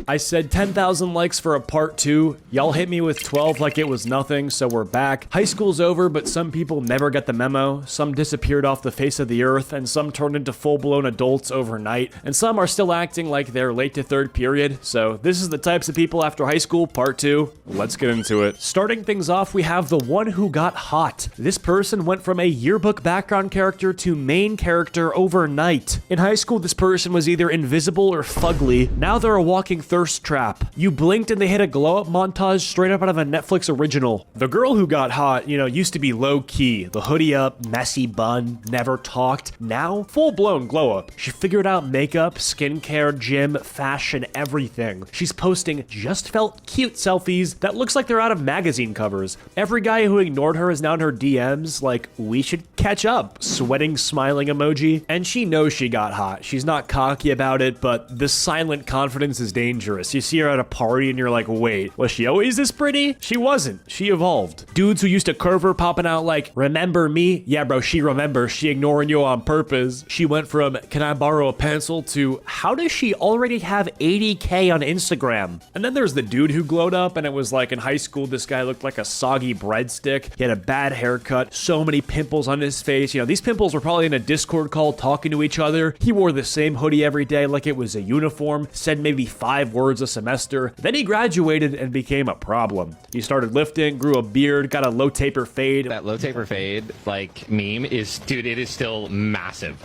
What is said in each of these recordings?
I said 10,000 likes for a part 2. Y'all hit me with 12 like it was nothing, so we're back. High school's over, but some people never get the memo. Some disappeared off the face of the earth, and some turned into full-blown adults overnight, and some are still acting like they're late to third period. So this is the types of people after high school, part 2. Let's get into it. Starting things off, we have the one who got hot. This person went from a yearbook background character to main character overnight. In high school, this person was either invisible or fugly. Now they're a walking thirst trap. You blinked and they hit a glow-up montage straight up out of a Netflix original. The girl who got hot, used to be low-key. The hoodie up, messy bun, never talked. Now, full-blown glow-up. She figured out makeup, skincare, gym, fashion, everything. She's posting just felt cute selfies that looks like they're out of magazine covers. Every guy who ignored her is now in her DMs like, we should catch up. Sweating, smiling emoji. And she knows she got hot. She's not cocky about it, but the silent confidence is dangerous. You see her at a party and you're like, wait, was she always this pretty? She wasn't. She evolved. Dudes who used to curve her popping out like, remember me? Yeah, bro, she remembers. She ignoring you on purpose. She went from, can I borrow a pencil to, how does she already have 80K on Instagram? And then there's the dude who glowed up and it was like in high school, this guy looked like a soggy breadstick. He had a bad haircut, so many pimples on his face. These pimples were probably in a Discord call talking to each other. He wore the same hoodie every day like it was a uniform, said maybe 5 words a semester. Then he graduated and became a problem. He started lifting, grew a beard, got a low taper fade. That low taper fade, meme is, dude, it is still massive.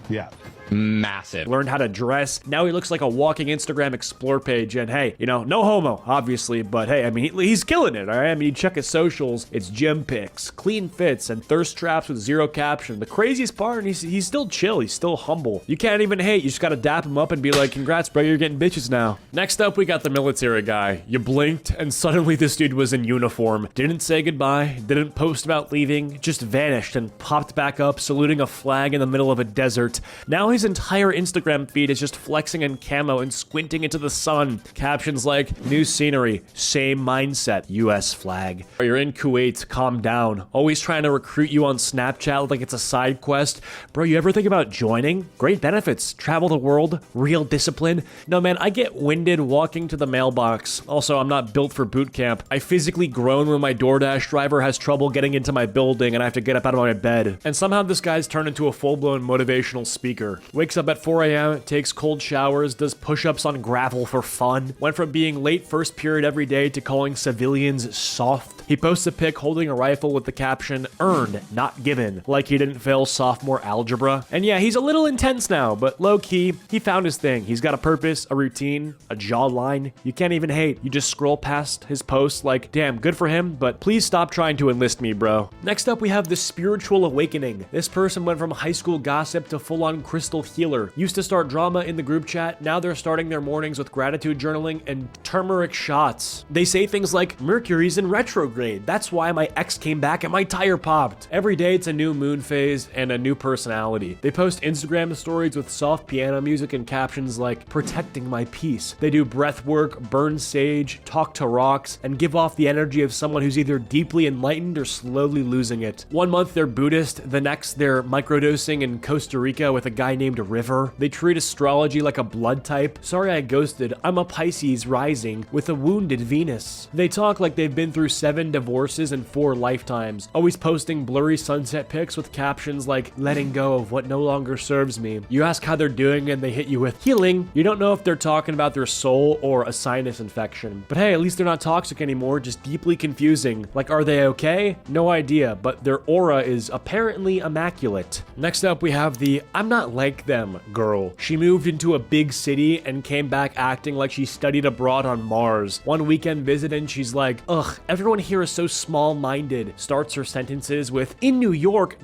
Yeah. Massive. Learned how to dress. Now he looks like a walking Instagram explore page. And hey, no homo, obviously, but hey, he's killing it, all right? You check his socials, it's gym pics, clean fits, and thirst traps with 0 caption. The craziest part, and he's still chill, he's still humble. You can't even hate, you just gotta dap him up and be like, congrats, bro, you're getting bitches now. Next up, we got the military guy. You blinked, and suddenly this dude was in uniform. Didn't say goodbye, didn't post about leaving, just vanished and popped back up, saluting a flag in the middle of a desert. Now he's entire Instagram feed is just flexing in camo and squinting into the sun. Captions like, new scenery, same mindset, US flag. You're in Kuwait, calm down. Always trying to recruit you on Snapchat like it's a side quest. Bro, you ever think about joining? Great benefits, travel the world, real discipline. No man, I get winded walking to the mailbox. Also, I'm not built for boot camp. I physically groan when my DoorDash driver has trouble getting into my building and I have to get up out of my bed. And somehow this guy's turned into a full-blown motivational speaker. Wakes up at 4 a.m., takes cold showers, does push-ups on gravel for fun. Went from being late first period every day to calling civilians soft. He posts a pic holding a rifle with the caption, earned, not given, like he didn't fail sophomore algebra. And yeah, he's a little intense now, but low-key, he found his thing. He's got a purpose, a routine, a jawline. You can't even hate. You just scroll past his posts like, damn, good for him, but please stop trying to enlist me, bro. Next up, we have the spiritual awakening. This person went from high school gossip to full-on crystal healer. Used to start drama in the group chat, now they're starting their mornings with gratitude journaling and turmeric shots. They say things like, Mercury's in retrograde, that's why my ex came back and my tire popped. Every day it's a new moon phase and a new personality. They post Instagram stories with soft piano music and captions like, protecting my peace. They do breath work, burn sage, talk to rocks, and give off the energy of someone who's either deeply enlightened or slowly losing it. 1 month they're Buddhist, the next they're microdosing in Costa Rica with a guy named River. They treat astrology like a blood type. Sorry I ghosted, I'm a Pisces rising with a wounded Venus. They talk like they've been through 7 divorces and 4 lifetimes, always posting blurry sunset pics with captions like, letting go of what no longer serves me. You ask how they're doing and they hit you with healing. You don't know if they're talking about their soul or a sinus infection. But hey, at least they're not toxic anymore, just deeply confusing. Like, are they okay? No idea, but their aura is apparently immaculate. Next up, we have the I'm not like them girl. She moved into a big city and came back acting like she studied abroad on Mars. One weekend visit and she's like, ugh, everyone here is so small-minded. Starts her sentences with, in New York, ...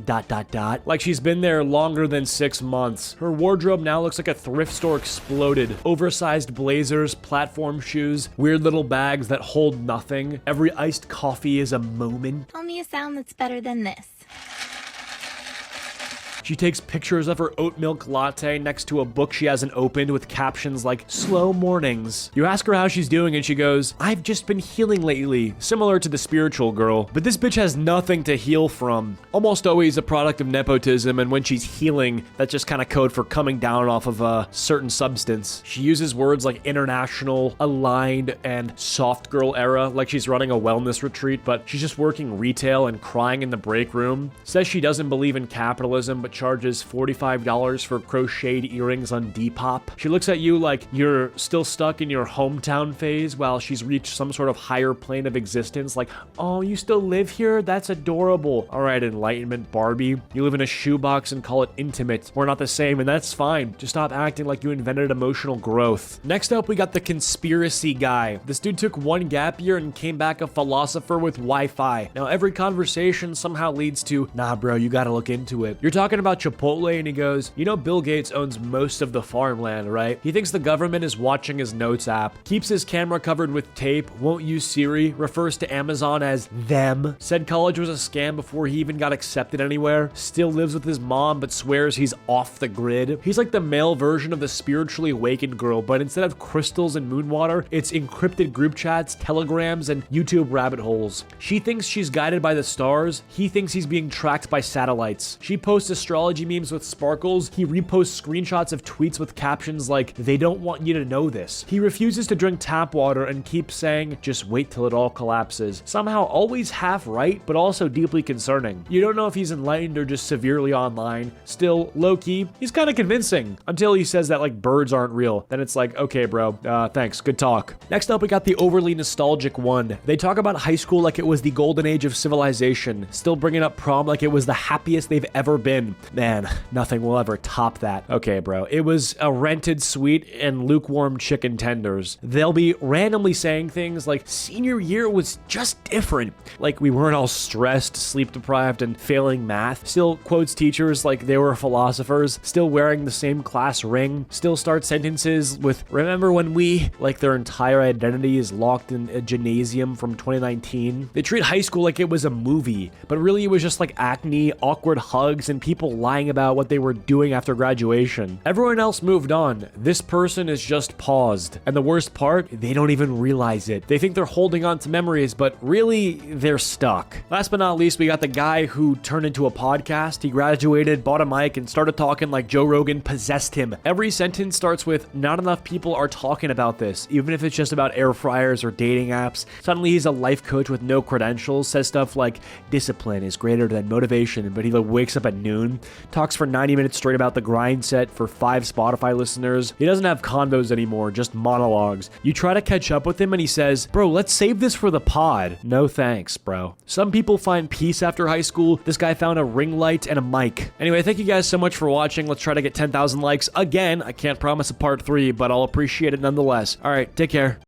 like she's been there longer than 6 months. Her wardrobe now looks like a thrift store exploded. Oversized blazers, platform shoes, weird little bags that hold nothing. Every iced coffee is a moment. Tell me a sound that's better than this. She takes pictures of her oat milk latte next to a book she hasn't opened with captions like slow mornings. You ask her how she's doing and she goes, I've just been healing lately, similar to the spiritual girl. But this bitch has nothing to heal from. Almost always a product of nepotism, and when she's healing, that's just kind of code for coming down off of a certain substance. She uses words like international, aligned, and soft girl era, like she's running a wellness retreat, but she's just working retail and crying in the break room. Says she doesn't believe in capitalism, but charges $45 for crocheted earrings on Depop. She looks at you like you're still stuck in your hometown phase while she's reached some sort of higher plane of existence, like, oh, you still live here? That's adorable. All right, Enlightenment Barbie. You live in a shoebox and call it intimate. We're not the same, and that's fine. Just stop acting like you invented emotional growth. Next up, we got the conspiracy guy. This dude took one gap year and came back a philosopher with Wi-Fi. Now, every conversation somehow leads to, nah, bro, you gotta look into it. You're talking about Chipotle, and he goes, you know Bill Gates owns most of the farmland, right? He thinks the government is watching his notes app, keeps his camera covered with tape, won't use Siri, refers to Amazon as them, said college was a scam before he even got accepted anywhere, still lives with his mom but swears he's off the grid. He's like the male version of the spiritually awakened girl, but instead of crystals and moon water, it's encrypted group chats, telegrams, and YouTube rabbit holes. She thinks she's guided by the stars. He thinks he's being tracked by satellites. She posts astrology memes with sparkles. He reposts screenshots of tweets with captions like, they don't want you to know this. He refuses to drink tap water and keeps saying, just wait till it all collapses. Somehow always half right, but also deeply concerning. You don't know if he's enlightened or just severely online. Still, low-key, he's kind of convincing until he says that like birds aren't real. Then it's like, okay, bro, thanks, good talk. Next up, we got the overly nostalgic one. They talk about high school like it was the golden age of civilization, still bringing up prom like it was the happiest they've ever been. Man, nothing will ever top that. Okay, bro, it was a rented suite and lukewarm chicken tenders. They'll be randomly saying things like, senior year was just different. Like we weren't all stressed, sleep deprived, and failing math. Still quotes teachers like they were philosophers, still wearing the same class ring, still start sentences with, remember when we, like their entire identity is locked in a gymnasium from 2019. They treat high school like it was a movie, but really it was just like acne, awkward hugs, and people lying about what they were doing after graduation. Everyone else moved on. This person is just paused. And the worst part, they don't even realize it. They think they're holding on to memories, but really they're stuck. Last but not least, we got the guy who turned into a podcast. He graduated, bought a mic, and started talking like Joe Rogan possessed him. Every sentence starts with, not enough people are talking about this, even if it's just about air fryers or dating apps. Suddenly he's a life coach with no credentials, says stuff like, discipline is greater than motivation, but he like wakes up at noon, talks for 90 minutes straight about the grind set for 5 Spotify listeners. He doesn't have convos anymore, just monologues. You try to catch up with him and he says, bro, let's save this for the pod. No thanks, bro. Some people find peace after high school. This guy found a ring light and a mic. Anyway, thank you guys so much for watching. Let's try to get 10,000 likes again. I can't promise a part 3, but I'll appreciate it nonetheless. All right, take care.